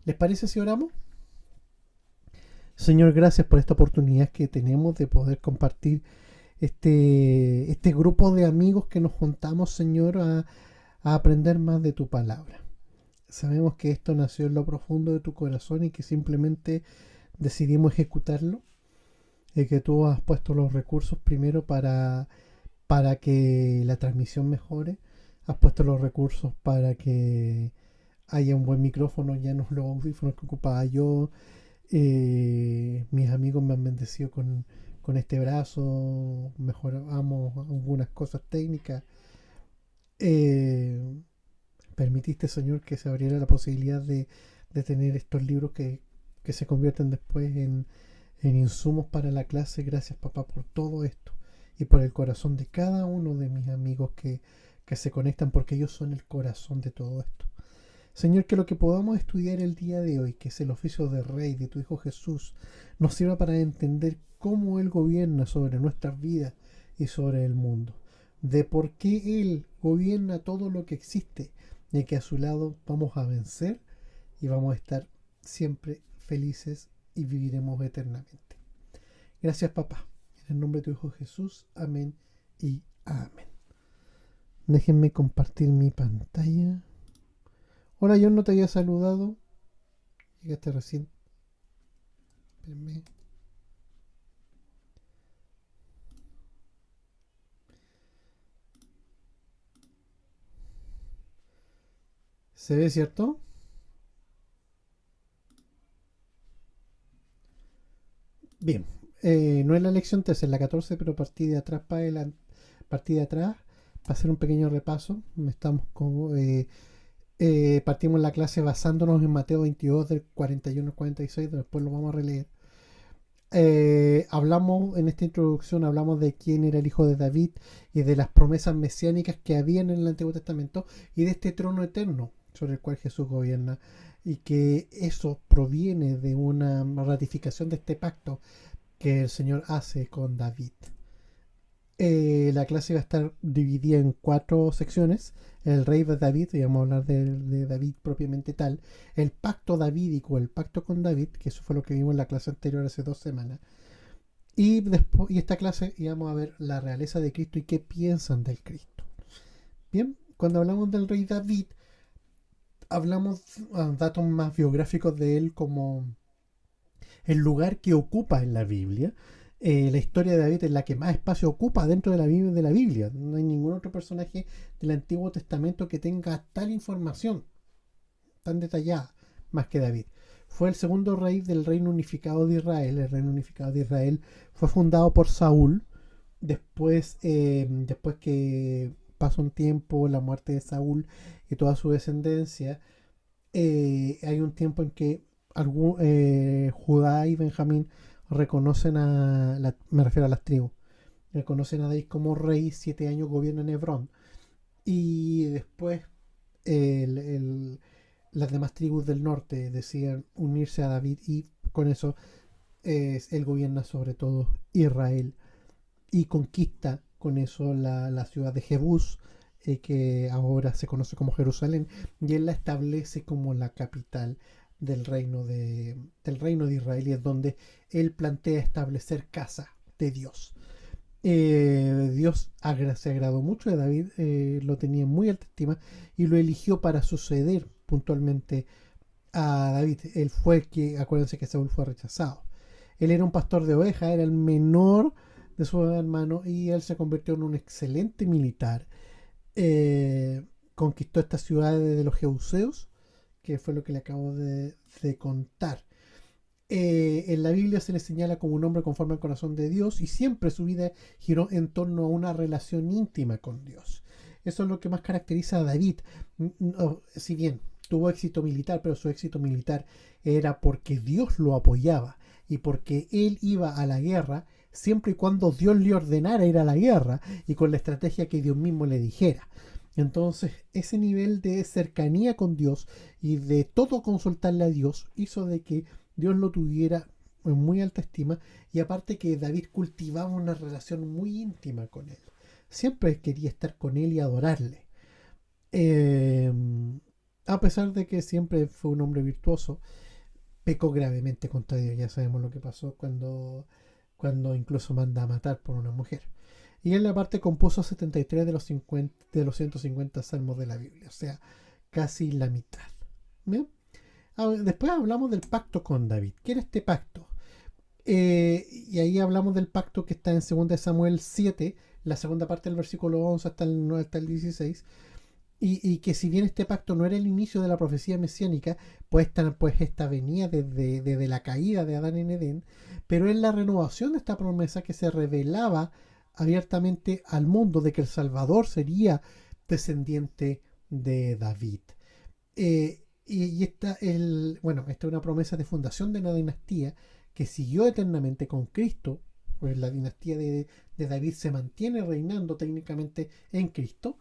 ¿Les parece si oramos? Señor, gracias por esta oportunidad que tenemos de poder compartir este grupo de amigos que nos juntamos, Señor, a aprender más de tu palabra. Sabemos que esto nació en lo profundo de tu corazón y que simplemente decidimos ejecutarlo y que tú has puesto los recursos primero para que la transmisión mejore. Has puesto los recursos para que haya un buen micrófono, ya no los audífonos que ocupaba yo. Mis amigos me han bendecido con este brazo, mejoramos algunas cosas técnicas. Eh, Permitiste, Señor, que se abriera la posibilidad de tener estos libros que se convierten después en insumos para la clase. Gracias, papá, por todo esto y por el corazón de cada uno de mis amigos que se conectan, porque ellos son el corazón de todo esto. Señor, que lo que podamos estudiar el día de hoy, que es el oficio de Rey de tu Hijo Jesús, nos sirva para entender cómo Él gobierna sobre nuestras vidas y sobre el mundo, de por qué Él gobierna todo lo que existe, y que a su lado vamos a vencer y vamos a estar siempre felices y viviremos eternamente. Gracias, papá. En el nombre de tu Hijo Jesús, amén y amén. Déjenme compartir mi pantalla. Hola, yo no te había saludado. Llegaste recién. Espérenme. ¿Se ve, cierto? Bien. No es la lección 3, es la 14, pero partí de atrás para adelante. Partí de atrás para hacer un pequeño repaso. Estamos con, partimos la clase basándonos en Mateo 22, del 41 al 46. Después lo vamos a releer. Hablamos en esta introducción, hablamos de quién era el hijo de David y de las promesas mesiánicas que habían en el Antiguo Testamento y de este trono eterno sobre el cual Jesús gobierna, y que eso proviene de una ratificación de este pacto que el Señor hace con David. La clase va a estar dividida en cuatro secciones: el rey de David, y vamos a hablar de David propiamente tal; el pacto davídico, el pacto con David, que eso fue lo que vimos en la clase anterior hace 2 semanas; y después, y esta clase íbamos a ver la realeza de Cristo y qué piensan del Cristo. Bien, cuando hablamos del rey David, hablamos datos más biográficos de él, como el lugar que ocupa en la Biblia. La historia de David es la que más espacio ocupa dentro de la Biblia. No hay ningún otro personaje del Antiguo Testamento que tenga tal información tan detallada más que David. Fue el segundo rey del reino unificado de Israel. El reino unificado de Israel fue fundado por Saúl. Después que pasó un tiempo, la muerte de Saúl y toda su descendencia, hay un tiempo en que Judá y Benjamín reconocen me refiero a las tribus, reconocen a David como rey. 7 años gobierna en Hebrón, y después el, el, las demás tribus del norte deciden unirse a David, y con eso él gobierna sobre todo Israel y conquista con eso la ciudad de Jebús, que ahora se conoce como Jerusalén, y él la establece como la capital del reino de Israel, y es donde él plantea establecer casa de Dios. Dios se agradó mucho de David, lo tenía en muy alta estima y lo eligió para suceder puntualmente a David. Él fue el que, acuérdense que Saúl fue rechazado. Él era un pastor de ovejas, era el menor de sus hermanos, y él se convirtió en un excelente militar. Conquistó estas ciudades de los Jebuseos, que fue lo que le acabo de contar. En la Biblia se le señala como un hombre conforme al corazón de Dios, y siempre su vida giró en torno a una relación íntima con Dios. Eso es lo que más caracteriza a David. No, si bien tuvo éxito militar, pero su éxito militar era porque Dios lo apoyaba y porque él iba a la guerra siempre y cuando Dios le ordenara ir a la guerra y con la estrategia que Dios mismo le dijera. Entonces, ese nivel de cercanía con Dios y de todo consultarle a Dios hizo de que Dios lo tuviera en muy alta estima, y aparte que David cultivaba una relación muy íntima con él. Siempre quería estar con él y adorarle. Eh, A pesar de que siempre fue un hombre virtuoso, pecó gravemente contra Dios. Ya sabemos lo que pasó cuando incluso manda a matar por una mujer. Y en la parte compuso 73 de los 50, de los 150 salmos de la Biblia, o sea, casi la mitad. ¿Bien? Después hablamos del pacto con David. ¿Qué era este pacto? Y ahí hablamos del pacto que está en 2 Samuel 7, la segunda parte del versículo 11 hasta el 16. Y que si bien este pacto no era el inicio de la profecía mesiánica, pues esta venía desde la caída de Adán en Edén, pero es la renovación de esta promesa que se revelaba abiertamente al mundo de que el Salvador sería descendiente de David. Esta es una promesa de fundación de una dinastía que siguió eternamente con Cristo, pues la dinastía de David se mantiene reinando técnicamente en Cristo,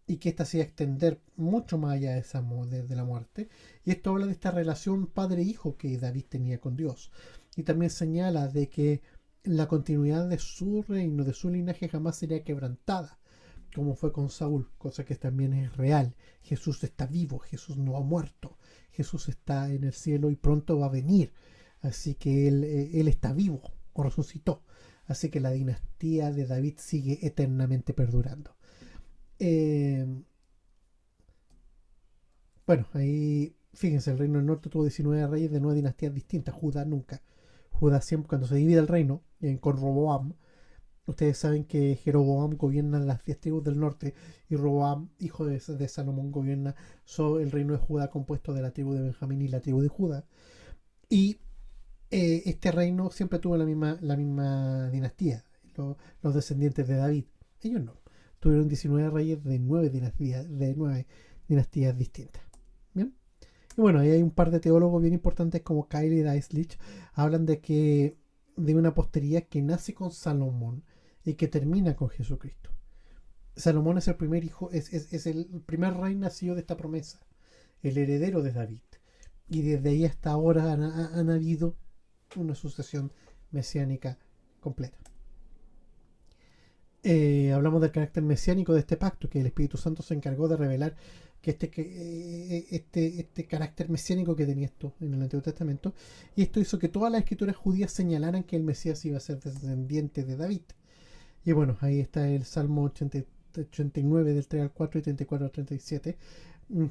y que ésta se iba a extender mucho más allá de la muerte. Y esto habla de esta relación padre-hijo que David tenía con Dios. Y también señala de que la continuidad de su reino, de su linaje, jamás sería quebrantada, como fue con Saúl, cosa que también es real. Jesús está vivo, Jesús no ha muerto, Jesús está en el cielo y pronto va a venir. Así que él está vivo, o resucitó. Así que la dinastía de David sigue eternamente perdurando. Eh, bueno, ahí fíjense, el reino del norte tuvo 19 reyes de 9 dinastías distintas. Judá nunca. Judá siempre, cuando se divide el reino con Roboam, ustedes saben que Jeroboam gobierna las 10 tribus del norte y Roboam, hijo de Salomón, gobierna el reino de Judá compuesto de la tribu de Benjamín y la tribu de Judá. Y este reino siempre tuvo la misma dinastía, los descendientes de David. Ellos no. Tuvieron 19 reyes de 9 dinastías distintas. ¿Bien? Y bueno, ahí hay un par de teólogos bien importantes como Kyle y Deislich. Hablan de una posteridad que nace con Salomón y que termina con Jesucristo. Salomón es el primer hijo, es el primer rey nacido de esta promesa, el heredero de David. Y desde ahí hasta ahora han habido una sucesión mesiánica completa. Hablamos del carácter mesiánico de este pacto, que el Espíritu Santo se encargó de revelar que este carácter mesiánico que tenía esto en el Antiguo Testamento, y esto hizo que todas las escrituras judías señalaran que el Mesías iba a ser descendiente de David. Y bueno, ahí está el Salmo 89 del 3 al 4 y 34 al 37,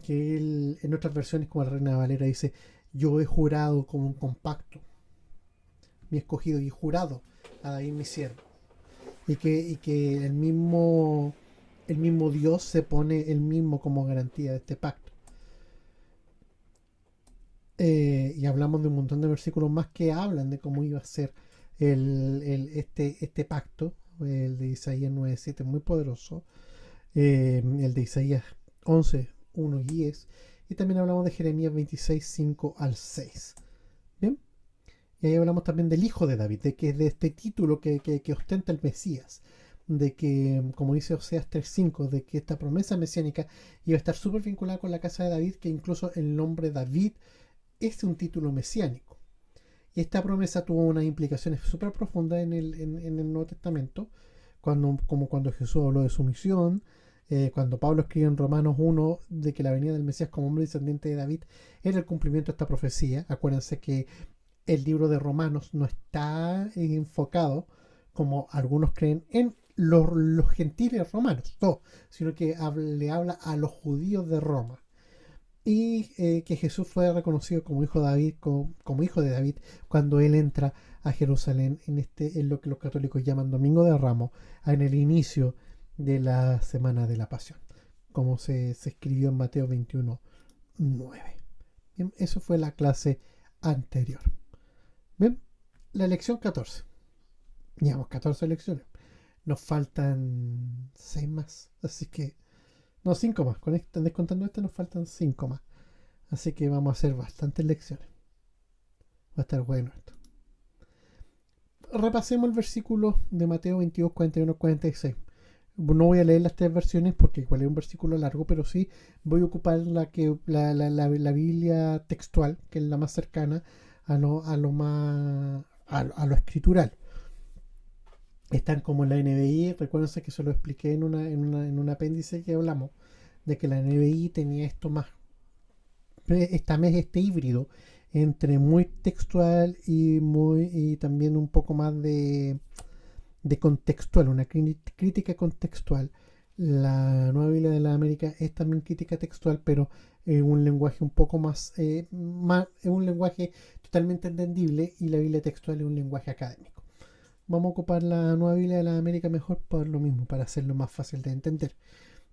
que él, en otras versiones como la Reina Valera dice: yo he jurado como un compacto, mi escogido, y jurado a David mi siervo. Y que el mismo Dios se pone el mismo como garantía de este pacto. Y hablamos de un montón de versículos más que hablan de cómo iba a ser este pacto. El de Isaías 9:7 es muy poderoso. El de Isaías 11:1 y 10. Y también hablamos de Jeremías 26:5 al 6. Bien. Y ahí hablamos también del hijo de David, de este título que ostenta el Mesías, de que, como dice Oseas 3:5, de que esta promesa mesiánica iba a estar súper vinculada con la casa de David, que incluso el nombre David es un título mesiánico. Y esta promesa tuvo unas implicaciones súper profundas en el Nuevo Testamento, como cuando Jesús habló de su misión, cuando Pablo escribe en Romanos 1 de que la venida del Mesías como hombre descendiente de David era el cumplimiento de esta profecía. Acuérdense que el libro de Romanos no está enfocado, como algunos creen, en los gentiles romanos, no, sino que le habla a los judíos de Roma. Y que Jesús fue reconocido como hijo de David, como hijo de David, cuando él entra a Jerusalén en lo que los católicos llaman Domingo de Ramos, en el inicio de la semana de la Pasión, como se escribió en Mateo 21:9. Bien, eso fue la clase anterior. Bien, la lección 14. Llevamos 14 lecciones. Nos faltan 6 más. Así que, no, 5 más. Descontando esta, nos faltan 5 más. Así que vamos a hacer bastantes lecciones. Va a estar bueno esto. Repasemos el versículo de Mateo 22, 41, 46. No voy a leer las 3 versiones porque igual es un versículo largo, pero sí voy a ocupar la Biblia textual, que es la más cercana a lo escritural. Están como en la NBI. Recuérdense que se lo expliqué en un apéndice que hablamos de que la NBI tenía esto más este híbrido entre muy textual y también un poco más de contextual, una crítica contextual. La Nueva Biblia de la América es también crítica textual, pero un lenguaje un poco más es un lenguaje totalmente entendible, y la Biblia textual es un lenguaje académico. Vamos a ocupar la Nueva Biblia de la América mejor por lo mismo, para hacerlo más fácil de entender.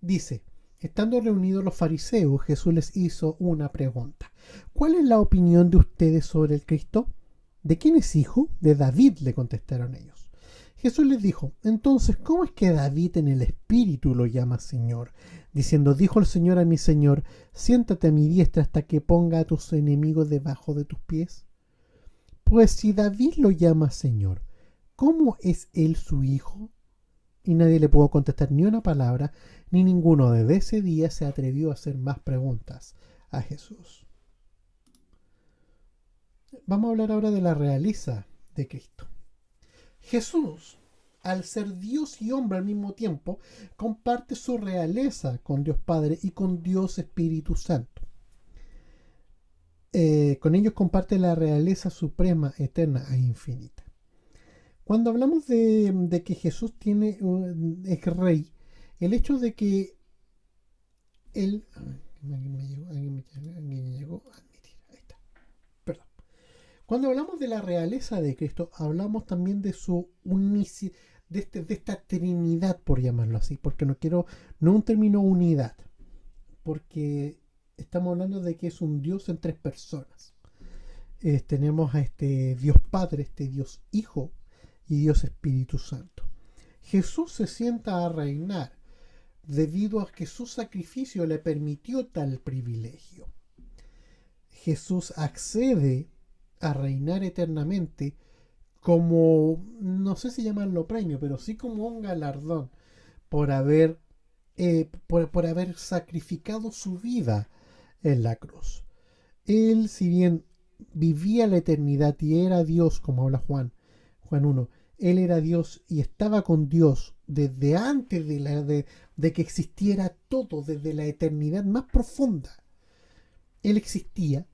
Dice: estando reunidos los fariseos, Jesús les hizo una pregunta. ¿Cuál es la opinión de ustedes sobre el Cristo? ¿De quién es hijo? De David, le contestaron ellos. Jesús les dijo: entonces, ¿cómo es que David en el Espíritu lo llama Señor? Diciendo: dijo el Señor a mi Señor, siéntate a mi diestra hasta que ponga a tus enemigos debajo de tus pies. Pues si David lo llama Señor, ¿cómo es él su hijo? Y nadie le pudo contestar ni una palabra, ni ninguno desde ese día se atrevió a hacer más preguntas a Jesús. Vamos a hablar ahora de la realeza de Cristo. Jesús, al ser Dios y hombre al mismo tiempo, comparte su realeza con Dios Padre y con Dios Espíritu Santo. Con ellos comparte la realeza suprema, eterna e infinita. Cuando hablamos de que Jesús es rey, el hecho de que él... Alguien me llegó a admitir. Ahí está. Perdón. Cuando hablamos de la realeza de Cristo, hablamos también de su unicidad, de esta Trinidad, por llamarlo así, porque no un término unidad, porque estamos hablando de que es un Dios en tres personas. Tenemos a este Dios Padre, este Dios Hijo y Dios Espíritu Santo. Jesús se sienta a reinar debido a que su sacrificio le permitió tal privilegio. Jesús accede a reinar eternamente como, no sé si llamarlo premio, pero sí como un galardón por haber sacrificado su vida en la cruz. Él, si bien vivía la eternidad y era Dios, como habla Juan 1, él era Dios y estaba con Dios desde antes de que existiera todo, desde la eternidad más profunda. Él existía.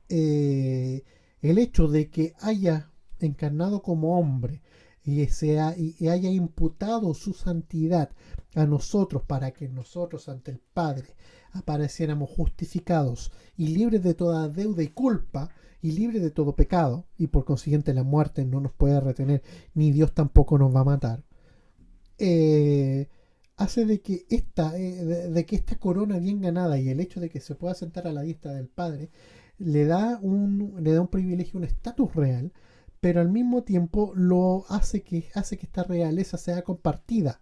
El hecho de que haya encarnado como hombre y haya imputado su santidad a nosotros para que nosotros ante el Padre apareciéramos justificados y libres de toda deuda y culpa y libres de todo pecado, y por consiguiente la muerte no nos puede retener ni Dios tampoco nos va a matar, hace de que esta corona bien ganada y el hecho de que se pueda sentar a la diestra del Padre le da un privilegio, un estatus real, pero al mismo tiempo hace que esta realeza sea compartida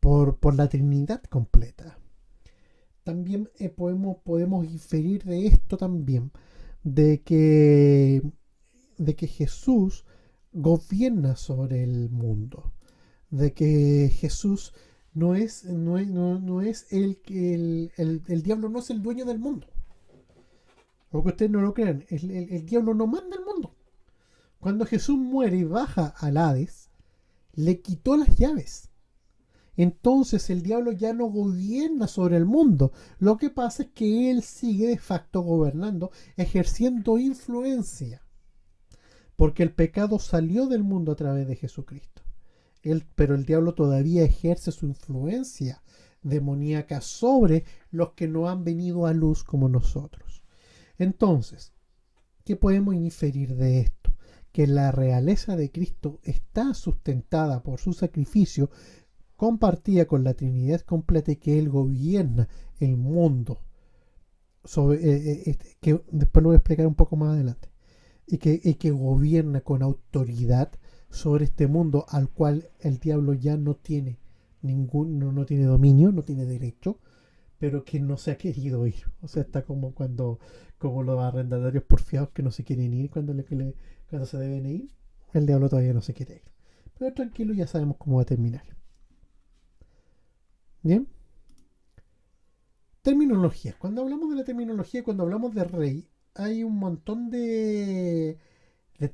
por la Trinidad completa. También podemos inferir de esto también, de que Jesús gobierna sobre el mundo, de que Jesús no es el diablo no es el dueño del mundo. Aunque ustedes no lo crean, el diablo no manda el mundo. Cuando Jesús muere y baja al Hades, le quitó las llaves. Entonces el diablo ya no gobierna sobre el mundo. Lo que pasa es que él sigue de facto gobernando, ejerciendo influencia. Porque el pecado salió del mundo a través de Jesucristo. Pero el diablo todavía ejerce su influencia demoníaca sobre los que no han venido a luz como nosotros. Entonces, ¿qué podemos inferir de esto? Que la realeza de Cristo está sustentada por su sacrificio, compartida con la Trinidad completa, y que Él gobierna el mundo. Que después lo voy a explicar un poco más adelante. Y que gobierna con autoridad sobre este mundo al cual el diablo ya no tiene no tiene dominio, no tiene derecho, pero que no se ha querido ir. O sea, está como los arrendatarios porfiados que no se quieren ir cuando se deben ir. El diablo todavía no se quiere ir. Pero tranquilo, ya sabemos cómo va a terminar. Bien. Terminología. Cuando hablamos de la terminología, cuando hablamos de rey, hay un montón de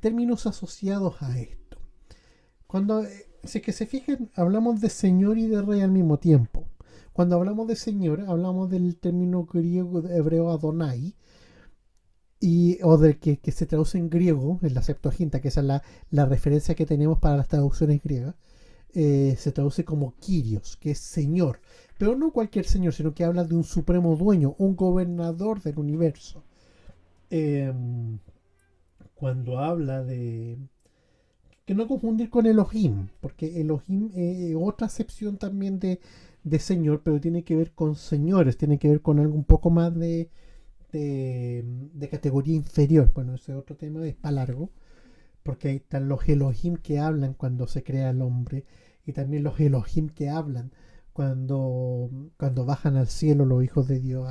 términos asociados a esto. Si es que se fijan, hablamos de señor y de rey al mismo tiempo. Cuando hablamos de Señor, hablamos del término griego hebreo Adonai, o del que se traduce en griego, en la Septuaginta, que esa es la referencia que tenemos para las traducciones griegas. Se traduce como Kyrios, que es Señor, pero no cualquier Señor, sino que habla de un supremo dueño, un gobernador del universo. Eh, Cuando habla de... Que no confundir con Elohim, porque Elohim es otra acepción también de Señor, pero tiene que ver con señores, tiene que ver con algo un poco más de categoría inferior. Bueno, ese otro tema es para largo, porque ahí están los Elohim que hablan cuando se crea el hombre, y también los Elohim que hablan cuando bajan al cielo los hijos de Dios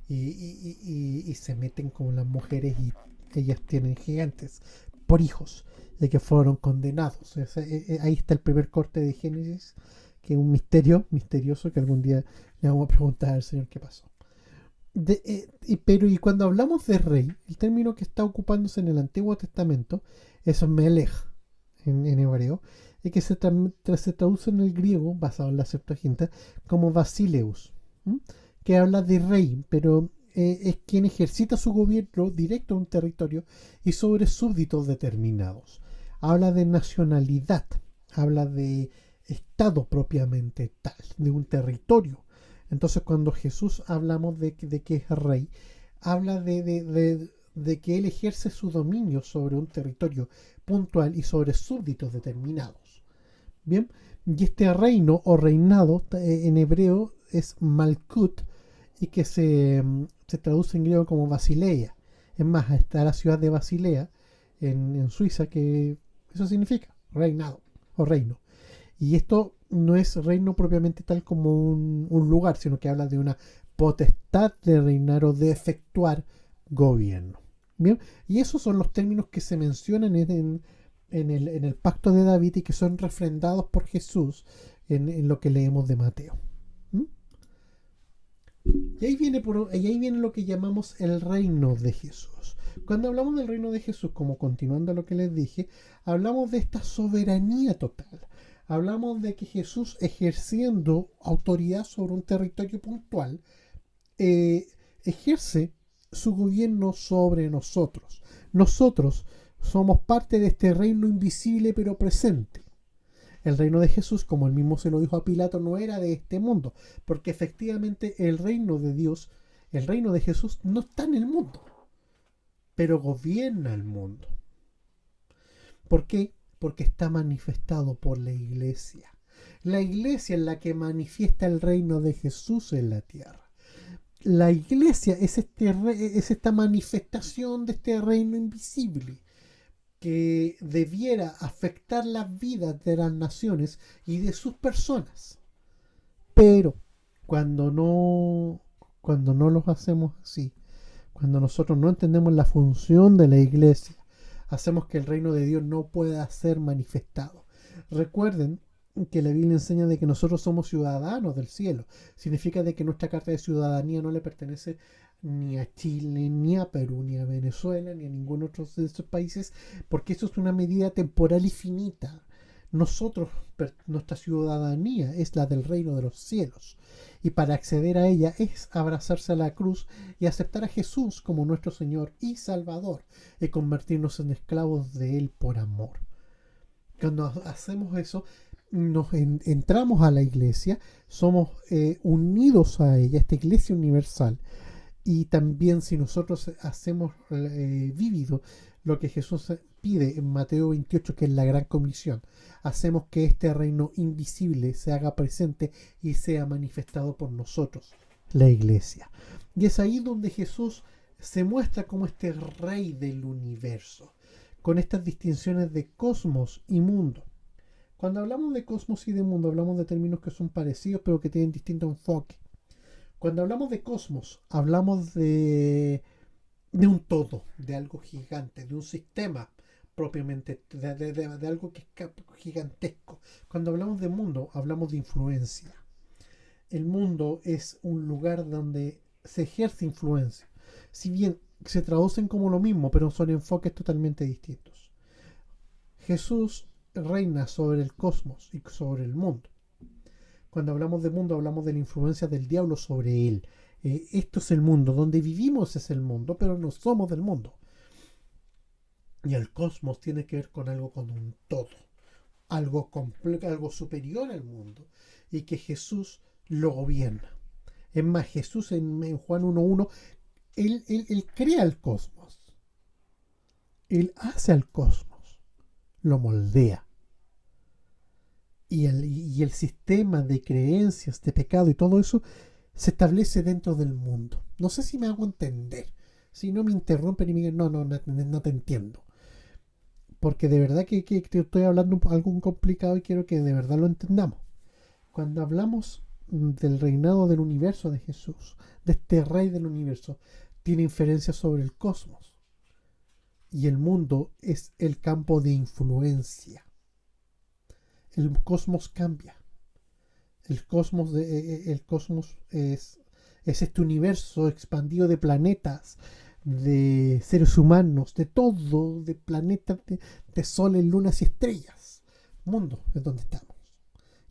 y se meten con las mujeres y ellas tienen gigantes por hijos de que fueron condenados. Ahí está el primer corte de Génesis, que es un misterio misterioso que algún día le vamos a preguntar al Señor qué pasó. Pero y cuando hablamos de rey, el término que está ocupándose en el Antiguo Testamento es melech en hebreo, y que se traduce en el griego, basado en la Septuaginta, como basileus, ¿m? Que habla de rey, pero es quien ejercita su gobierno directo en un territorio y sobre súbditos determinados. Habla de nacionalidad, habla de estado propiamente tal, de un territorio. Entonces, cuando Jesús hablamos de que es rey, habla de que él ejerce su dominio sobre un territorio puntual y sobre súbditos determinados. Bien, y este reino o reinado en hebreo es Malkut, y que se traduce en griego como Basileia. Es más, está la ciudad de Basilea en Suiza, que eso significa reinado o reino. Y esto no es reino propiamente tal como un lugar, sino que habla de una potestad de reinar o de efectuar gobierno. Bien, y esos son los términos que se mencionan en el pacto de David y que son refrendados por Jesús en lo que leemos de Mateo. ¿Mm? Y ahí viene lo que llamamos el reino de Jesús. Cuando hablamos del reino de Jesús, como continuando a lo que les dije, hablamos de esta soberanía total. Hablamos de que Jesús, ejerciendo autoridad sobre un territorio puntual, ejerce su gobierno sobre nosotros. Nosotros somos parte de este reino invisible pero presente. El reino de Jesús, como él mismo se lo dijo a Pilato, no era de este mundo, porque efectivamente el reino de Dios, el reino de Jesús no está en el mundo, pero gobierna el mundo. ¿Por qué? Porque está manifestado por la iglesia. La iglesia es la que manifiesta el reino de Jesús en la tierra. La iglesia es esta manifestación de este reino invisible que debiera afectar las vidas de las naciones y de sus personas. Pero cuando no los hacemos así, cuando nosotros no entendemos la función de la iglesia, hacemos que el reino de Dios no pueda ser manifestado. Recuerden que la Biblia enseña de que nosotros somos ciudadanos del cielo. Significa de que nuestra carta de ciudadanía no le pertenece ni a Chile, ni a Perú, ni a Venezuela, ni a ningún otro de estos países, porque eso es una medida temporal y finita. Nuestra ciudadanía es la del reino de los cielos, y para acceder a ella es abrazarse a la cruz y aceptar a Jesús como nuestro Señor y Salvador, y convertirnos en esclavos de Él por amor. Cuando hacemos eso, entramos a la iglesia, somos unidos a ella, esta iglesia universal. Y también si nosotros hacemos vivido lo que Jesús pide en Mateo 28, que es la gran comisión, hacemos que este reino invisible se haga presente y sea manifestado por nosotros, la iglesia. Y es ahí donde Jesús se muestra como este rey del universo, con estas distinciones de cosmos y mundo. Cuando hablamos de cosmos y de mundo, hablamos de términos que son parecidos pero que tienen distinto enfoque. Cuando hablamos de cosmos, hablamos de un todo, de algo gigante, de un sistema propiamente, de algo que es gigantesco. Cuando hablamos de mundo, hablamos de influencia. El mundo es un lugar donde se ejerce influencia. Si bien se traducen como lo mismo, pero son enfoques totalmente distintos. Jesús reina sobre el cosmos y sobre el mundo. Cuando hablamos de mundo, hablamos de la influencia del diablo sobre él. Esto es el mundo, donde vivimos es el mundo, pero no somos del mundo. Y el cosmos tiene que ver con un todo, algo completo, algo superior al mundo, y que Jesús lo gobierna. Es más, Jesús en Juan 1.1, él crea el cosmos, él hace al cosmos, lo moldea. Y el sistema de creencias, de pecado y todo eso se establece dentro del mundo. No sé si me hago entender. Si no me interrumpen y me dicen, no te entiendo. Porque de verdad que te estoy hablando algo complicado y quiero que de verdad lo entendamos. Cuando hablamos del reinado del universo de Jesús, de este rey del universo, tiene inferencias sobre el cosmos. Y el mundo es el campo de influencia. El cosmos cambia. El cosmos es este universo expandido de planetas, de seres humanos, de todo, de planetas, de soles, lunas y estrellas. Mundo es donde estamos.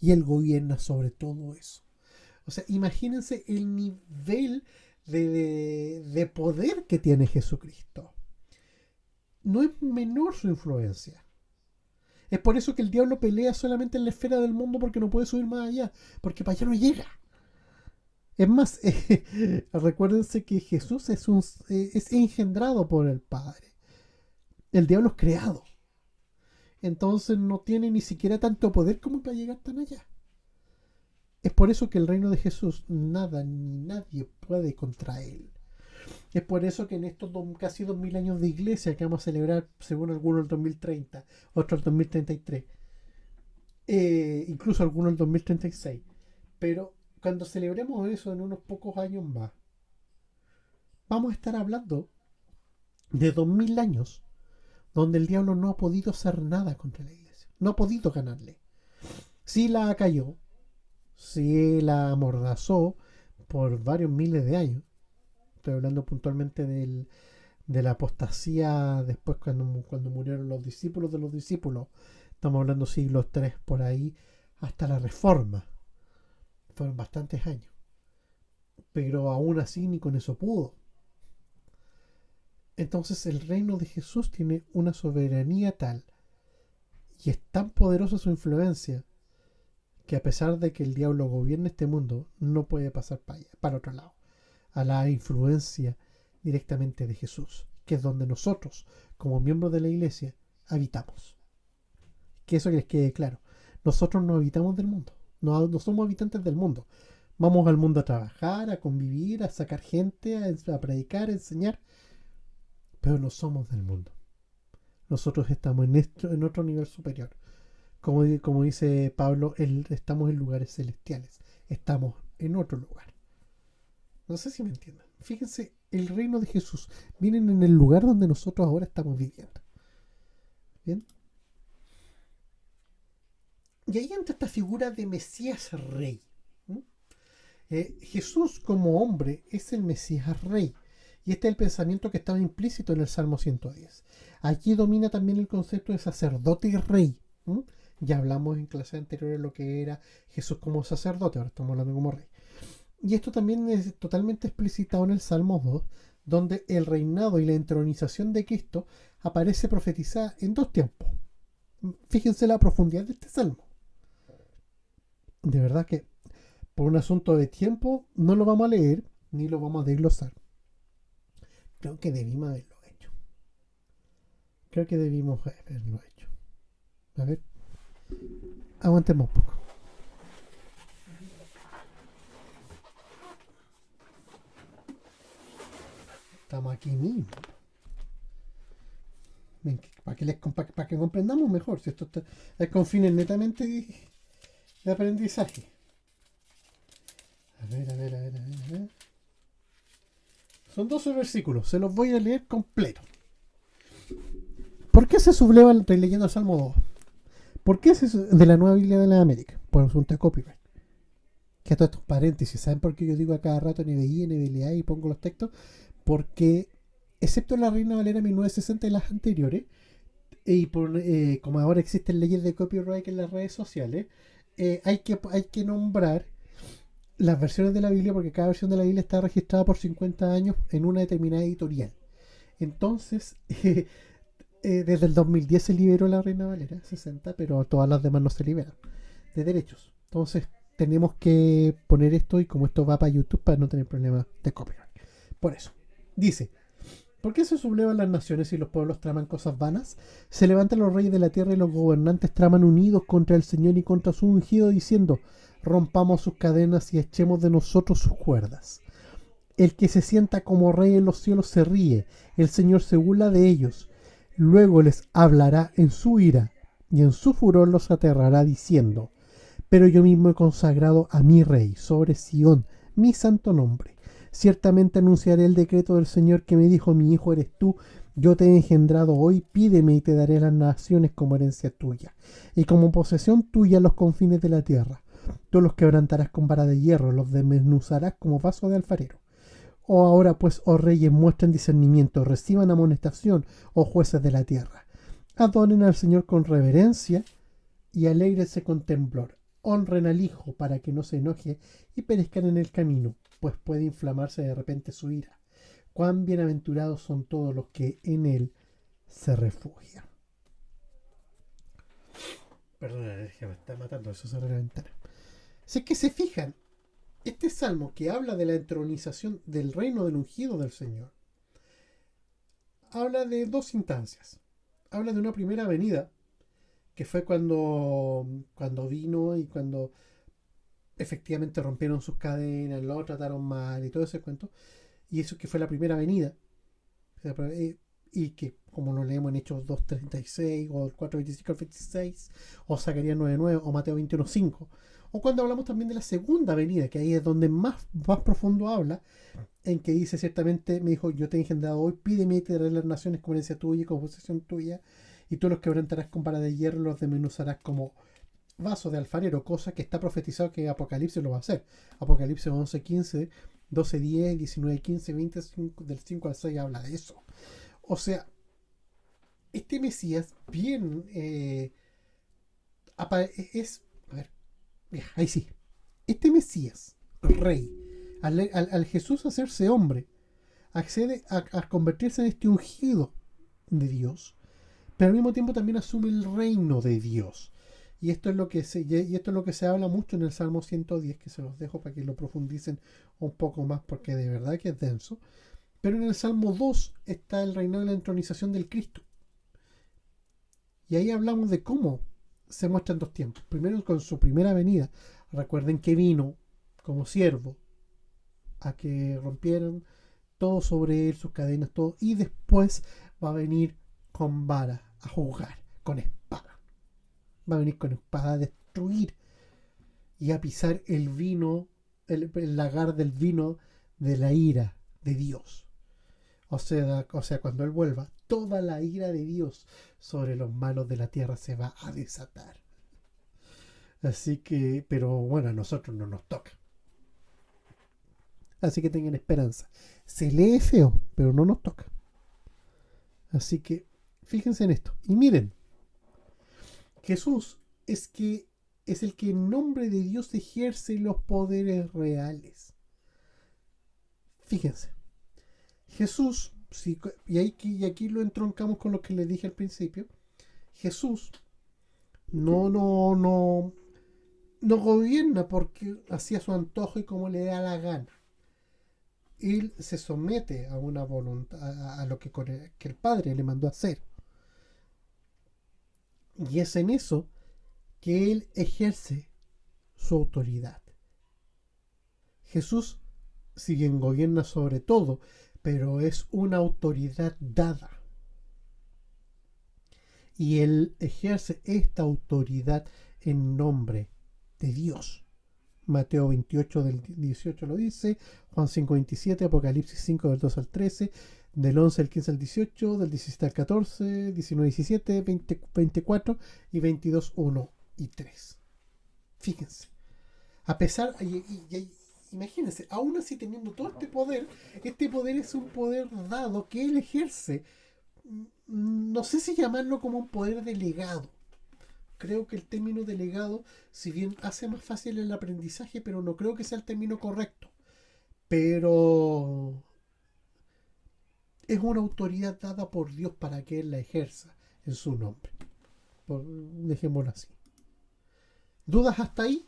Y Él gobierna sobre todo eso. O sea, imagínense el nivel de poder que tiene Jesucristo. No es menor su influencia. Es por eso que el diablo pelea solamente en la esfera del mundo, porque no puede subir más allá, porque para allá no llega. Es más, recuérdense que Jesús es engendrado por el Padre. El diablo es creado. Entonces no tiene ni siquiera tanto poder como para llegar tan allá. Es por eso que el reino de Jesús nada ni nadie puede contra él. Es por eso que en estos casi 2000 años de iglesia que vamos a celebrar, según algunos el 2030, otros el 2033, incluso algunos el 2036, pero cuando celebremos eso en unos pocos años más, vamos a estar hablando de 2000 años donde el diablo no ha podido hacer nada contra la iglesia, no ha podido ganarle. Sí la acalló, sí la amordazó por varios miles de años. Estoy hablando puntualmente de la apostasía después cuando murieron los discípulos de los discípulos. Estamos hablando siglos 3 por ahí, hasta la Reforma. Fueron bastantes años. Pero aún así ni con eso pudo. Entonces el reino de Jesús tiene una soberanía tal y es tan poderosa su influencia que a pesar de que el diablo gobierne este mundo, no puede pasar para allá, para otro lado, a la influencia directamente de Jesús, que es donde nosotros, como miembros de la iglesia, habitamos. Que eso les quede claro. Nosotros no habitamos del mundo, no somos habitantes del mundo. Vamos al mundo a trabajar, a convivir, a sacar gente, a predicar, a enseñar, pero no somos del mundo. Nosotros estamos en otro nivel superior. Como dice Pablo, estamos en lugares celestiales. Estamos en otro lugar. No sé si me entienden. Fíjense, el reino de Jesús viene en el lugar donde nosotros ahora estamos viviendo. ¿Bien? Y ahí entra esta figura de Mesías Rey. Jesús como hombre es el Mesías Rey. Y este es el pensamiento que estaba implícito en el Salmo 110. Aquí domina también el concepto de sacerdote y rey. Ya hablamos en clases anteriores de lo que era Jesús como sacerdote, ahora estamos hablando como rey. Y esto también es totalmente explicitado en el Salmo 2, donde el reinado y la entronización de Cristo aparece profetizada en dos tiempos. Fíjense la profundidad de este salmo. De verdad que por un asunto de tiempo no lo vamos a leer ni lo vamos a desglosar. Creo que debimos haberlo hecho. A ver, aguantemos un poco. Estamos aquí mismo. Para que comprendamos mejor. Si esto es con fines netamente de aprendizaje. A ver. Son 12 versículos. Se los voy a leer completo. ¿Por qué se subleva? Estoy leyendo el Salmo 2. ¿Por qué de la Nueva Biblia de la América? Por asunto de copyright. Que a todos estos paréntesis, ¿saben por qué yo digo a cada rato NBI, NBLA y pongo los textos? Porque, excepto la Reina Valera 1960 y las anteriores, y como ahora existen leyes de copyright en las redes sociales, hay que nombrar las versiones de la Biblia, porque cada versión de la Biblia está registrada por 50 años en una determinada editorial. Entonces, desde el 2010 se liberó la Reina Valera 60, pero todas las demás no se liberan de derechos. Entonces, tenemos que poner esto, y como esto va para YouTube, para no tener problemas de copyright. Por eso, dice: ¿por qué se sublevan las naciones y los pueblos traman cosas vanas? Se levantan los reyes de la tierra y los gobernantes traman unidos contra el Señor y contra su ungido, diciendo: rompamos sus cadenas y echemos de nosotros sus cuerdas. El que se sienta como rey en los cielos se ríe, el Señor se burla de ellos. Luego les hablará en su ira, y en su furor los aterrará, diciendo: pero yo mismo he consagrado a mi rey sobre Sión mi santo nombre. Ciertamente anunciaré el decreto del Señor que me dijo: mi hijo eres tú, yo te he engendrado hoy, pídeme y te daré las naciones como herencia tuya, y como posesión tuya los confines de la tierra. Tú los quebrantarás con vara de hierro, los desmenuzarás como vaso de alfarero. Oh, ahora pues, oh reyes, muestren discernimiento, reciban amonestación, oh jueces de la tierra. Adoren al Señor con reverencia y alégrense con temblor. Honren al Hijo para que no se enoje y perezcan en el camino, pues puede inflamarse de repente su ira. Cuán bienaventurados son todos los que en Él se refugian. Perdón, la energía me está matando, eso se reventana. Si es que se fijan, este salmo que habla de la entronización del reino del ungido del Señor, habla de dos instancias. Habla de una primera venida, que fue cuando vino y cuando efectivamente rompieron sus cadenas, lo trataron mal y todo ese cuento. Y eso que fue la primera venida. Y que, como lo leemos en Hechos 2.36 o 4.25 al 26, o Zacarías 9.9 o Mateo 21.5. O cuando hablamos también de la segunda venida, que ahí es donde más profundo habla, en que dice: ciertamente me dijo, yo te he engendrado hoy, pídeme y te daré las naciones como herencia tuya y como posesión tuya, y tú los quebrantarás con vara de hierro, los desmenuzarás como vaso de alfarero, cosa que está profetizado que Apocalipsis lo va a hacer. Apocalipsis 11.15, 12.10, 19.15, 20, del 5 al 6 habla de eso. O sea, este Mesías bien es... A ver, ahí sí. Este Mesías, rey, al Jesús hacerse hombre, accede a convertirse en este ungido de Dios, pero al mismo tiempo también asume el reino de Dios. Y esto es lo que se habla mucho en el Salmo 110, que se los dejo para que lo profundicen un poco más, porque de verdad que es denso. Pero en el Salmo 2 está el reinado y la entronización del Cristo. Y ahí hablamos de cómo se muestran dos tiempos. Primero, con su primera venida. Recuerden que vino como siervo a que rompieran todo sobre él, sus cadenas, todo. Y después va a venir con vara a juzgar, con espada. Va a venir con espada a destruir y a pisar el vino, el lagar del vino de la ira de Dios. O sea, cuando Él vuelva, toda la ira de Dios sobre los malos de la tierra se va a desatar. Así que, pero bueno, a nosotros no nos toca. Así que tengan esperanza. Se lee feo, pero no nos toca. Así que, fíjense en esto. Y miren, Jesús es el que en nombre de Dios ejerce los poderes reales. Fíjense. Jesús, sí, y aquí lo entroncamos con lo que les dije al principio. Jesús no gobierna porque hacía su antojo y como le da la gana. Él se somete a una voluntad, a lo que el Padre le mandó a hacer. Y es en eso que Él ejerce su autoridad. Jesús, si bien gobierna sobre todo, pero es una autoridad dada. Y Él ejerce esta autoridad en nombre de Dios. Mateo 28 del 18 lo dice, Juan 5, 27, Apocalipsis 5 del 2 al 13, del 11 al 15 al 18, del 17 al 14, 19, 17, 20, 24 y 22, 1 y 3. Fíjense. A pesar, imagínense, aún así teniendo todo este poder es un poder dado que Él ejerce. No sé si llamarlo como un poder delegado, creo que el término delegado, si bien hace más fácil el aprendizaje, pero no creo que sea el término correcto. Pero es una autoridad dada por Dios para que Él la ejerza en su nombre. Dejémoslo así. ¿Dudas hasta ahí?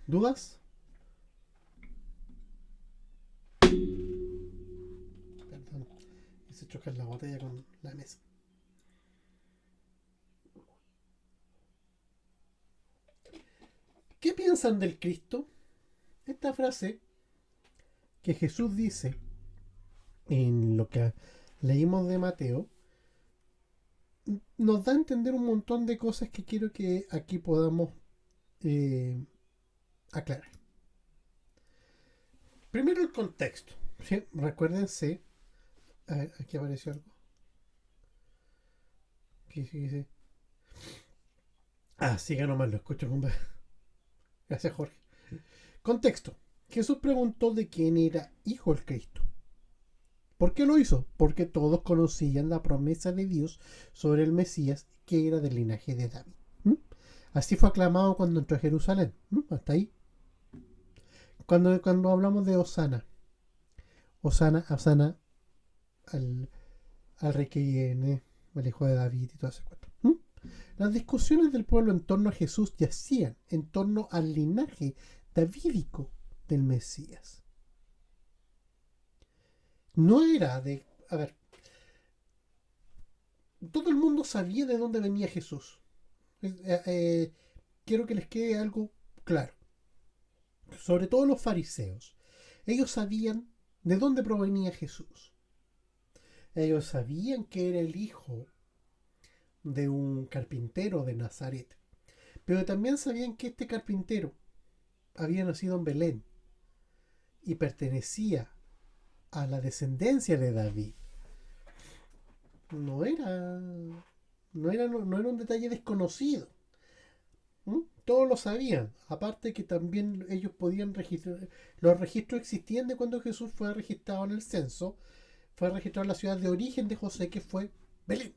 ¿Dudas? Perdón, hice chocar la botella con la mesa. ¿Qué piensan del Cristo? Esta frase que Jesús dice en lo que leímos de Mateo nos da a entender un montón de cosas que quiero que aquí podamos aclarar. Primero el contexto. ¿Sí? Recuérdense. A ver, aquí apareció algo. ¿Qué dice? Ah, siga nomás, lo escucho, compa. Gracias, Jorge. Contexto. Jesús preguntó de quién era hijo el Cristo. ¿Por qué lo hizo? Porque todos conocían la promesa de Dios sobre el Mesías, que era del linaje de David. ¿Mm? Así fue aclamado cuando entró a Jerusalén. Hasta ahí. Cuando hablamos de Osana, Osana al, al rey que viene, el hijo de David y todo ese cuento. Las discusiones del pueblo en torno a Jesús yacían en torno al linaje davídico del Mesías. No era de... A ver, todo el mundo sabía de dónde venía Jesús. Quiero que les quede algo claro. Sobre todo los fariseos. Ellos sabían de dónde provenía Jesús. Ellos sabían que era el hijo de un carpintero de Nazaret. Pero también sabían que este carpintero había nacido en Belén y pertenecía a la descendencia de David. No era un detalle desconocido. Todos lo sabían. Aparte que también ellos podían registrar. Los registros existían de cuando Jesús fue registrado en el censo. Fue registrado en la ciudad de origen de José, que fue Belén.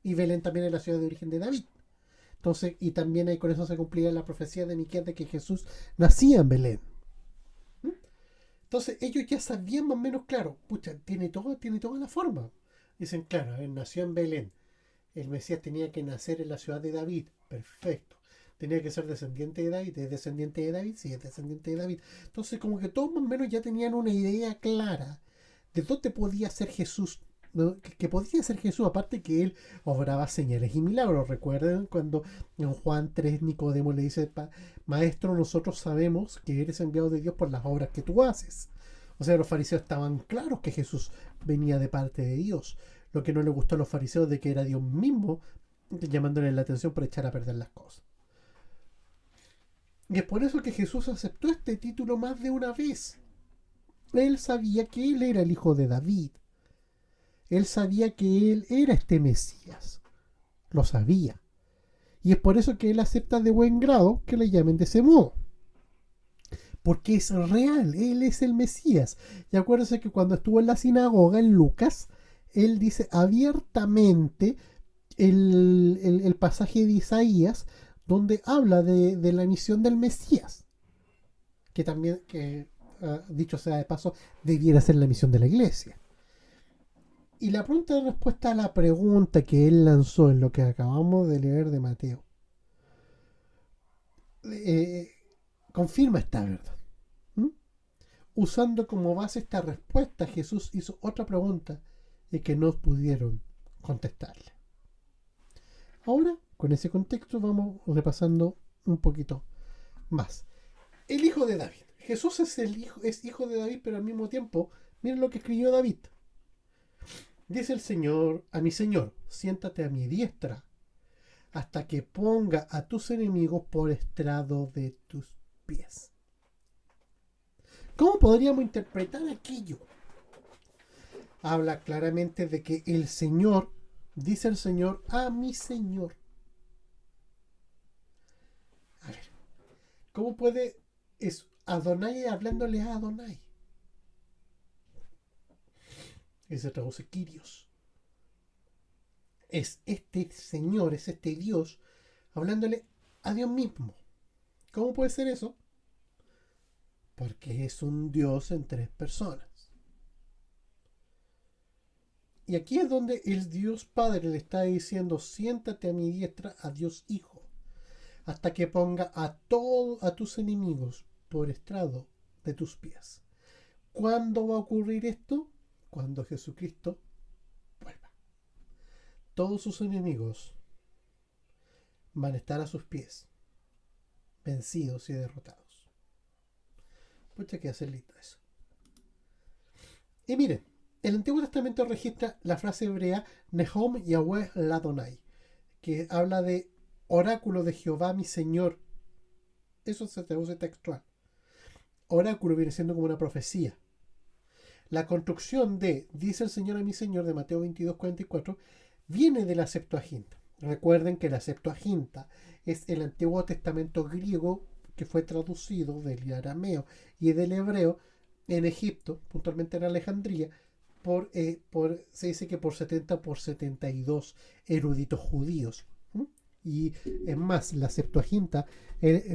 Y Belén también es la ciudad de origen de David. Entonces, y también ahí con eso se cumplía la profecía de Miqueas de que Jesús nacía en Belén. Entonces ellos ya sabían más o menos, claro, pucha, tiene toda la forma. Dicen, claro, él nació en Belén. El Mesías tenía que nacer en la ciudad de David. Perfecto. Tenía que ser descendiente de David. ¿Es descendiente de David? Sí, es descendiente de David. Entonces, como que todos más o menos ya tenían una idea clara de dónde podía ser Jesús. ¿No? Que podía ser Jesús, aparte que él obraba señales y milagros. Recuerden cuando en Juan 3 Nicodemo le dice, Maestro, nosotros sabemos que eres enviado de Dios por las obras que tú haces. O sea, los fariseos estaban claros que Jesús venía de parte de Dios. Lo que no le gustó a los fariseos de que era Dios mismo llamándole la atención por echar a perder las cosas. Y es por eso que Jesús aceptó este título más de una vez. Él sabía que él era el hijo de David. Él sabía que él era este Mesías. Lo sabía. Y es por eso que él acepta de buen grado que le llamen de ese modo. Porque es real, él es el Mesías. Y acuérdense que cuando estuvo en la sinagoga, en Lucas, él dice abiertamente el pasaje de Isaías, donde habla de la misión del Mesías. Que también, dicho sea de paso, debiera ser la misión de la iglesia. Y la pregunta de respuesta a la pregunta que él lanzó en lo que acabamos de leer de Mateo, confirma esta verdad. Usando como base esta respuesta, Jesús hizo otra pregunta y que no pudieron contestarle. Ahora, con ese contexto, vamos repasando un poquito más. El hijo de David. Jesús es hijo de David, pero al mismo tiempo, miren lo que escribió David. Dice el Señor a mi Señor, siéntate a mi diestra hasta que ponga a tus enemigos por estrado de tus pies. ¿Cómo podríamos interpretar aquello? Habla claramente de que el Señor, dice el Señor a mi Señor. A ver, ¿cómo puede? Es Adonai hablándole a Adonai. Y se traduce Kyrios. es este Señor, es este Dios, hablándole a Dios mismo. ¿Cómo puede ser eso? Porque es un Dios en tres personas. Y aquí es donde el Dios Padre le está diciendo: siéntate a mi diestra, a Dios Hijo, hasta que ponga a tus enemigos por estrado de tus pies. ¿Cuándo va a ocurrir esto? Cuando Jesucristo vuelva. Todos sus enemigos van a estar a sus pies, vencidos y derrotados. Pucha, que hacer lindo eso. Y miren, el Antiguo Testamento registra la frase hebrea Nehom Yahweh Ladonai, que habla de oráculo de Jehová mi Señor. Eso se traduce textual. Oráculo viene siendo como una profecía. La construcción de dice el Señor a mi Señor de Mateo 22:44 viene de la Septuaginta. Recuerden que la Septuaginta es el Antiguo Testamento griego que fue traducido del arameo y del hebreo en Egipto, puntualmente en Alejandría, se dice que por 70 por 72 eruditos judíos. Y es más, la Septuaginta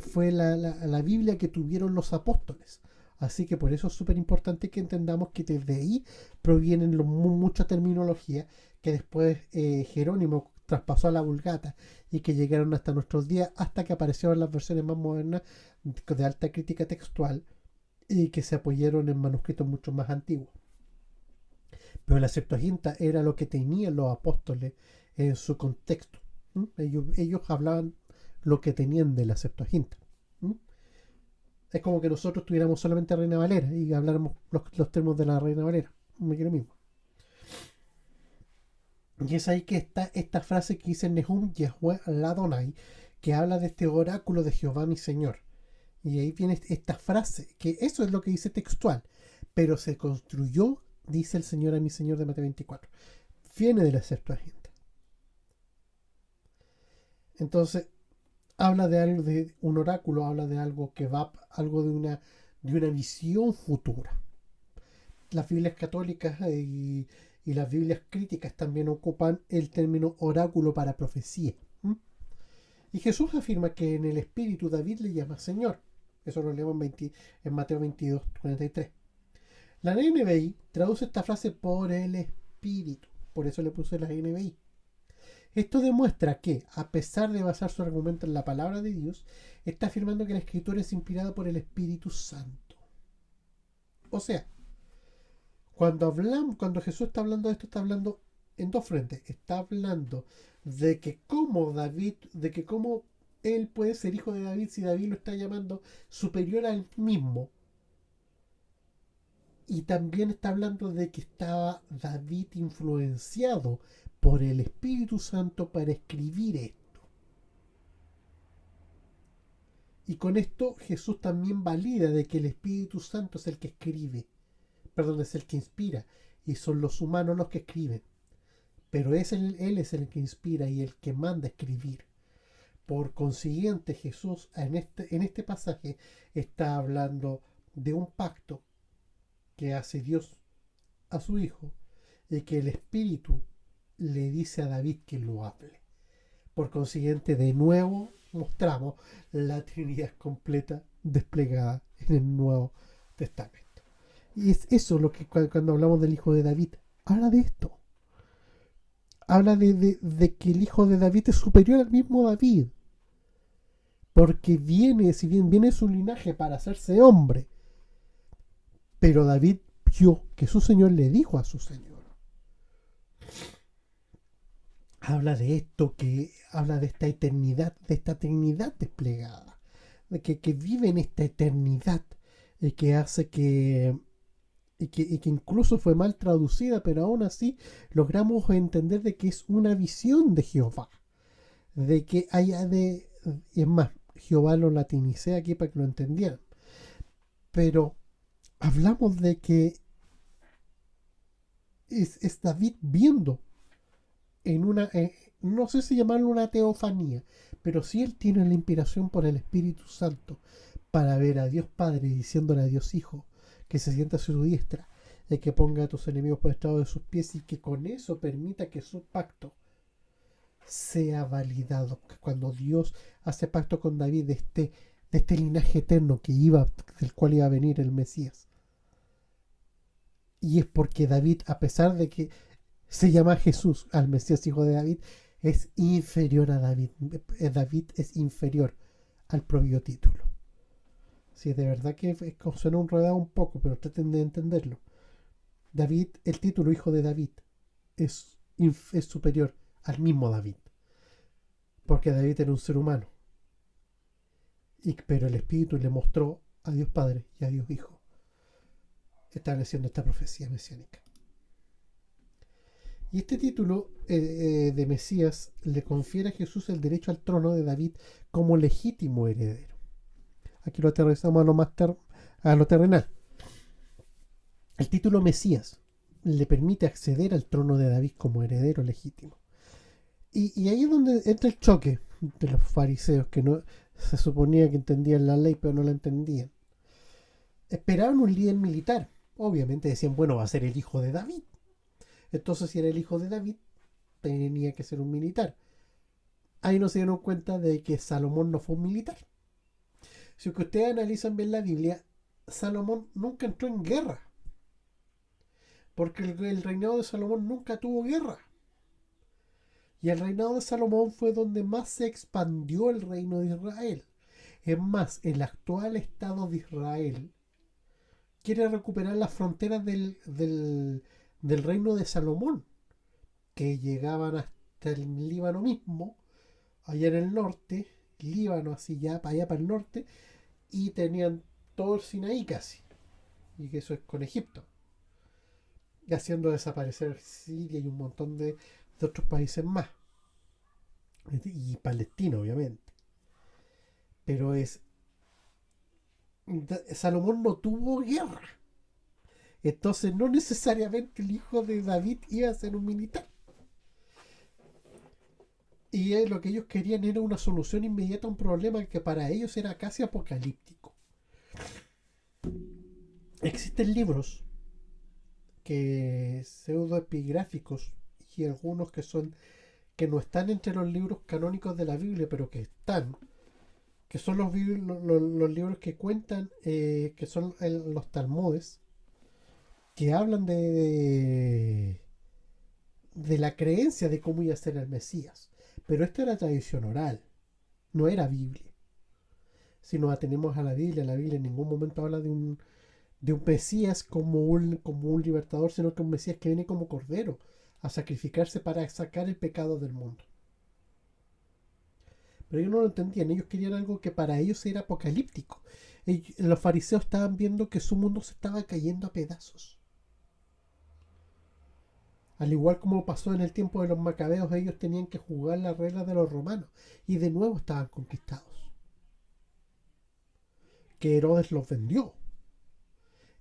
fue la Biblia que tuvieron los apóstoles. Así que por eso es súper importante que entendamos que desde ahí provienen mucha terminología que después Jerónimo traspasó a la Vulgata y que llegaron hasta nuestros días, hasta que aparecieron las versiones más modernas de alta crítica textual y que se apoyaron en manuscritos mucho más antiguos. Pero la Septuaginta era lo que tenían los apóstoles en su contexto. Ellos hablaban lo que tenían de la Septuaginta. Es como que nosotros tuviéramos solamente Reina Valera y habláramos los términos de la Reina Valera. Me quiero mismo. Y es ahí que está esta frase que dice Nehum Yahweh Ladonai, que habla de este oráculo de Jehová mi Señor. Y ahí viene esta frase, que eso es lo que dice textual, pero se construyó, dice el Señor a mi Señor de Mateo 24. Viene de la Septuaginta. Entonces, habla de algo, de un oráculo, habla de algo que va, algo de una visión futura. Las Biblias católicas y las Biblias críticas también ocupan el término oráculo para profecía. Y Jesús afirma que en el Espíritu David le llama Señor. Eso lo leemos en Mateo 22:43. La NBI traduce esta frase por el Espíritu. Por eso le puse la NBI. Esto demuestra que, a pesar de basar su argumento en la palabra de Dios, está afirmando que la Escritura es inspirada por el Espíritu Santo. O sea, cuando Jesús está hablando de esto, está hablando en dos frentes. Está hablando de que cómo él puede ser hijo de David si David lo está llamando superior a él mismo. Y también está hablando de que estaba David influenciado por el Espíritu Santo para escribir esto. Y con esto Jesús también valida de que el Espíritu Santo es el que escribe. Perdón, es el que inspira. Y son los humanos los que escriben. Pero Él es el que inspira y el que manda escribir. Por consiguiente, Jesús en este pasaje está hablando de un pacto que hace Dios a su Hijo y que el Espíritu le dice a David que lo hable. Por consiguiente, de nuevo mostramos la Trinidad completa desplegada en el Nuevo Testamento. Y es eso lo que cuando hablamos del Hijo de David, habla de esto. Habla de que el Hijo de David es superior al mismo David. Porque si bien viene su linaje para hacerse hombre, pero David vio que su Señor le dijo a su Señor. Habla de esto, que habla de esta eternidad, de esta Trinidad desplegada, de que vive en esta eternidad, y que hace que incluso fue mal traducida, pero aún así logramos entender de que es una visión de Jehová, de que y es más, Jehová lo latinicé aquí para que lo entendieran, pero hablamos de que es David viendo en no sé si llamarlo una teofanía, pero sí él tiene la inspiración por el Espíritu Santo para ver a Dios Padre diciéndole a Dios Hijo que se sienta a su diestra y que ponga a tus enemigos por estrado de sus pies, y que con eso permita que su pacto sea validado, que cuando Dios hace pacto con David de este linaje eterno del cual iba a venir el Mesías. Y es porque David, a pesar de que se llama Jesús al Mesías hijo de David, es inferior a David. David es inferior al propio título. Sí, de verdad que suena un rodado un poco, pero traten de entenderlo. David, el título hijo de David, es superior al mismo David. Porque David era un ser humano. Pero el Espíritu le mostró a Dios Padre y a Dios Hijo, estableciendo esta profecía mesiánica. Y este título de Mesías le confiere a Jesús el derecho al trono de David como legítimo heredero. Aquí lo aterrizamos a lo terrenal. El título Mesías le permite acceder al trono de David como heredero legítimo. Y ahí es donde entra el choque de los fariseos, que no se suponía que entendían la ley, pero no la entendían. Esperaban un líder militar. Obviamente decían, bueno, va a ser el hijo de David. Entonces, si era el hijo de David, tenía que ser un militar. Ahí no se dieron cuenta de que Salomón no fue un militar. Si ustedes analizan bien la Biblia, Salomón nunca entró en guerra. Porque el reinado de Salomón nunca tuvo guerra. Y el reinado de Salomón fue donde más se expandió el reino de Israel. Es más, el actual Estado de Israel quiere recuperar las fronteras del reino de Salomón, que llegaban hasta el Líbano mismo, allá en el norte, Líbano así ya, allá para el norte, y tenían todo el Sinaí casi, y que eso es con Egipto, y haciendo desaparecer Siria y un montón de otros países más, y Palestina obviamente. Pero Salomón no tuvo guerra, entonces no necesariamente el hijo de David iba a ser un militar. Y lo que ellos querían era una solución inmediata a un problema que para ellos era casi apocalíptico. Existen libros que pseudoepigráficos y algunos que no están entre los libros canónicos de la Biblia, pero que son los libros que cuentan, que son los Talmudes, que hablan de la creencia de cómo iba a ser el Mesías. Pero esto era tradición oral, no era Biblia. Si nos atenemos a la Biblia en ningún momento habla de un Mesías como un libertador, sino que un Mesías que viene como cordero a sacrificarse para sacar el pecado del mundo. Pero ellos no lo entendían, ellos querían algo que para ellos era apocalíptico. Los fariseos estaban viendo que su mundo se estaba cayendo a pedazos. Al igual como pasó en el tiempo de los macabeos, ellos tenían que jugar las reglas de los romanos y de nuevo estaban conquistados. Que Herodes los vendió.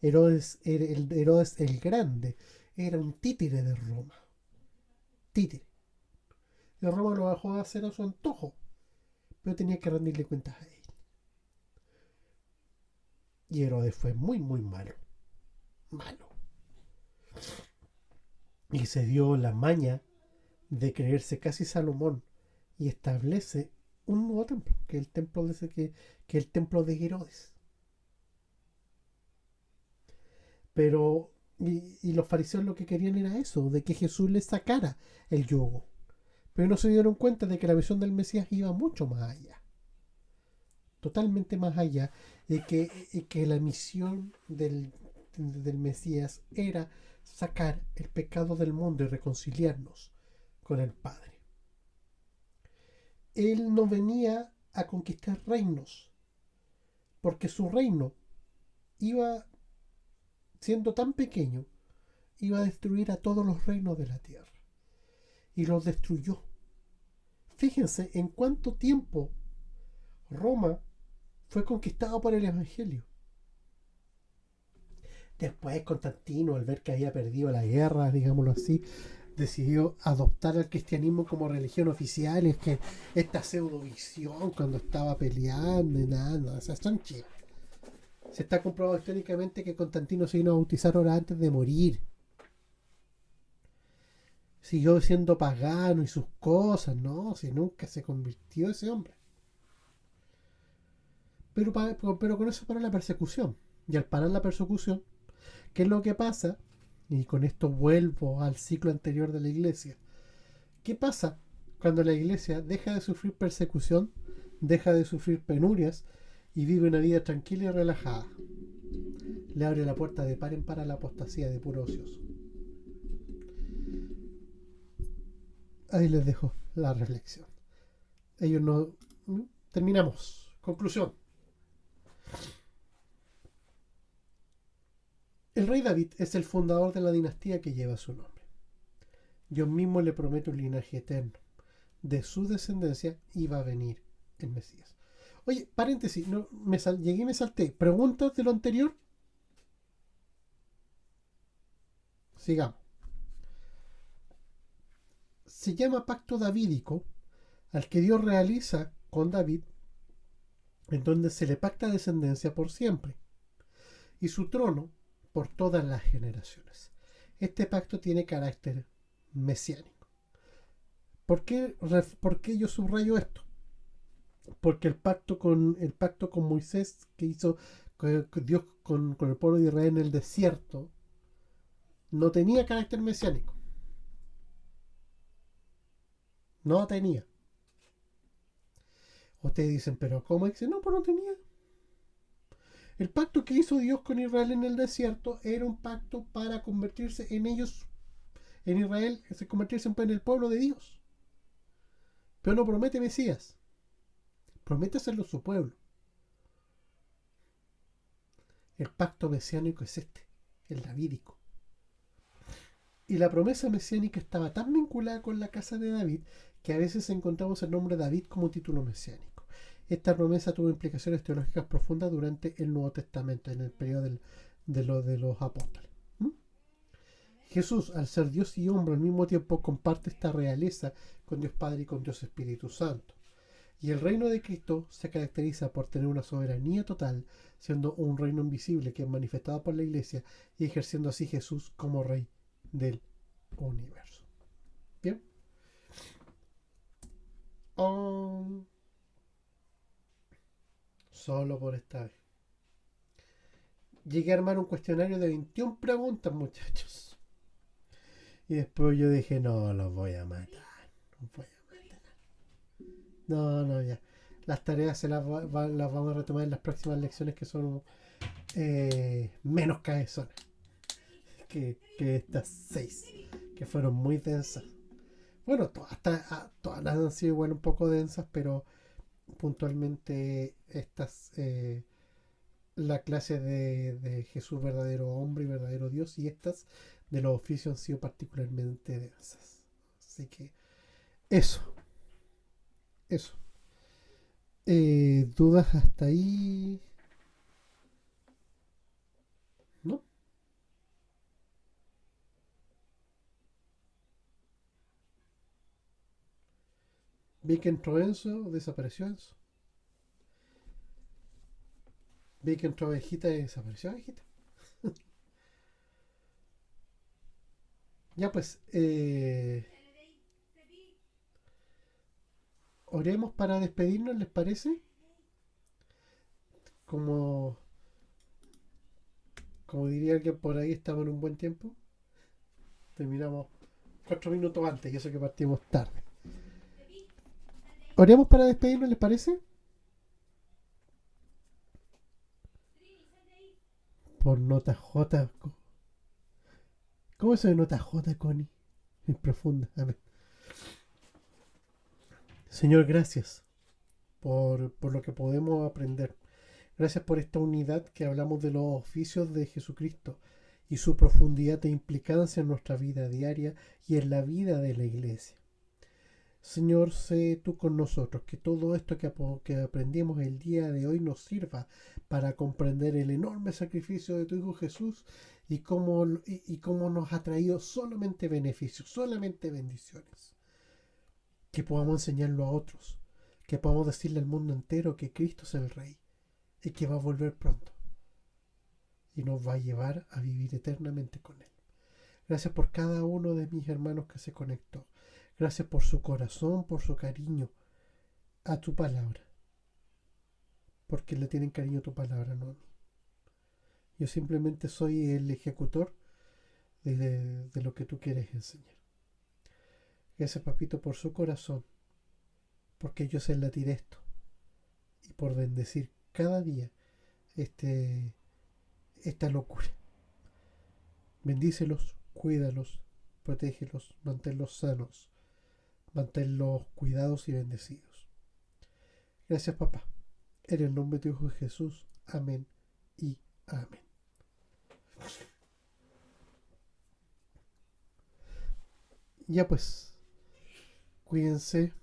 Herodes el Grande era un títere de Roma. Títere. Y Roma lo dejó de hacer a su antojo, pero tenía que rendirle cuentas a él. Y Herodes fue muy, muy malo. Malo. Y se dio la maña de creerse casi Salomón y establece un nuevo templo, que el templo de Herodes. Pero, y los fariseos lo que querían era eso, de que Jesús les sacara el yugo. Pero no se dieron cuenta de que la visión del Mesías iba mucho más allá. Totalmente más allá. Y que la misión del Mesías era sacar el pecado del mundo y reconciliarnos con el Padre. Él no venía a conquistar reinos, porque su reino iba siendo tan pequeño, iba a destruir a todos los reinos de la tierra. Y los destruyó. Fíjense en cuánto tiempo Roma fue conquistado por el Evangelio. Después Constantino, al ver que había perdido la guerra, digámoslo así, decidió adoptar el cristianismo como religión oficial. Es que esta pseudovisión cuando estaba peleando y nada, o sea, son chicos. Se está comprobado históricamente que Constantino se vino a bautizar horas antes de morir. Siguió siendo pagano y sus cosas, ¿no? Si nunca se convirtió ese hombre. Pero con eso paró la persecución. Y al parar la persecución, ¿qué es lo que pasa? Y con esto vuelvo al ciclo anterior de la iglesia. ¿Qué pasa cuando la iglesia deja de sufrir persecución, deja de sufrir penurias y vive una vida tranquila y relajada? Le abre la puerta de par en par a la apostasía de puro ocioso. Ahí les dejo la reflexión. Ellos no... Terminamos. Conclusión. El rey David es el fundador de la dinastía que lleva su nombre. Dios mismo le promete un linaje eterno. De su descendencia iba a venir el Mesías. Oye, paréntesis, no, llegué y me salté. ¿Preguntas de lo anterior? Sigamos. Se llama pacto davídico al que Dios realiza con David, en donde se le pacta descendencia por siempre y su trono por todas las generaciones. Este pacto tiene carácter mesiánico. ¿Por qué yo subrayo esto? Porque el pacto con Moisés que hizo Dios con el pueblo de Israel en el desierto no tenía carácter mesiánico. No tenía. Ustedes dicen, pero ¿cómo? Dice, no, pues no tenía. El pacto que hizo Dios con Israel en el desierto era un pacto para convertirse en ellos, en Israel, convertirse en el pueblo de Dios. Pero no promete Mesías. Promete hacerlo su pueblo. El pacto mesiánico es este, el davídico. Y la promesa mesiánica estaba tan vinculada con la casa de David que a veces encontramos el nombre David como título mesiánico. Esta promesa tuvo implicaciones teológicas profundas durante el Nuevo Testamento, en el periodo de los apóstoles. Jesús, al ser Dios y hombre al mismo tiempo, comparte esta realeza con Dios Padre y con Dios Espíritu Santo. Y el reino de Cristo se caracteriza por tener una soberanía total, siendo un reino invisible que es manifestado por la Iglesia y ejerciendo así Jesús como Rey del universo. Bien. Solo por esta vez. Llegué a armar un cuestionario de 21 preguntas, muchachos. Y después yo dije, no, los voy a matar. Los voy a matar. No, no, ya. Las tareas las vamos a retomar en las próximas lecciones que son menos cabezonas que estas 6, que fueron muy densas. Bueno, todas las han sido igual un poco densas, pero puntualmente estas, la clase de Jesús verdadero hombre y verdadero Dios y estas de los oficios han sido particularmente densas. Así que eso, eso. ¿Dudas hasta ahí? ¿No? Vi que entró Enzo, desapareció Enzo. Vi que entró Abejita y desapareció Abejita. Ya pues, oremos para despedirnos, ¿les parece? Como, como diría alguien por ahí, estamos en un buen tiempo. Terminamos 4 minutos antes, y eso que partimos tarde. Oremos para despedirnos, ¿les parece? Por nota J. ¿Cómo se nota J, Connie? Es profunda. Amén. Señor, gracias por lo que podemos aprender. Gracias por esta unidad que hablamos de los oficios de Jesucristo y su profundidad e implicancia en nuestra vida diaria y en la vida de la iglesia. Señor, sé tú con nosotros, que todo esto que aprendimos el día de hoy nos sirva para comprender el enorme sacrificio de tu Hijo Jesús y cómo nos ha traído solamente beneficios, solamente bendiciones. Que podamos enseñarlo a otros, que podamos decirle al mundo entero que Cristo es el Rey y que va a volver pronto y nos va a llevar a vivir eternamente con Él. Gracias por cada uno de mis hermanos que se conectó. Gracias por su corazón, por su cariño a tu palabra. Porque le tienen cariño a tu palabra, no a mí. Yo simplemente soy el ejecutor de lo que tú quieres enseñar. Gracias, papito, por su corazón. Porque ellos se latir esto. Y por bendecir cada día esta locura. Bendícelos, cuídalos, protégelos, manténlos sanos, manténlos cuidados y bendecidos. Gracias, papá. En el nombre de tu Hijo Jesús. Amén y amén. Ya pues, cuídense,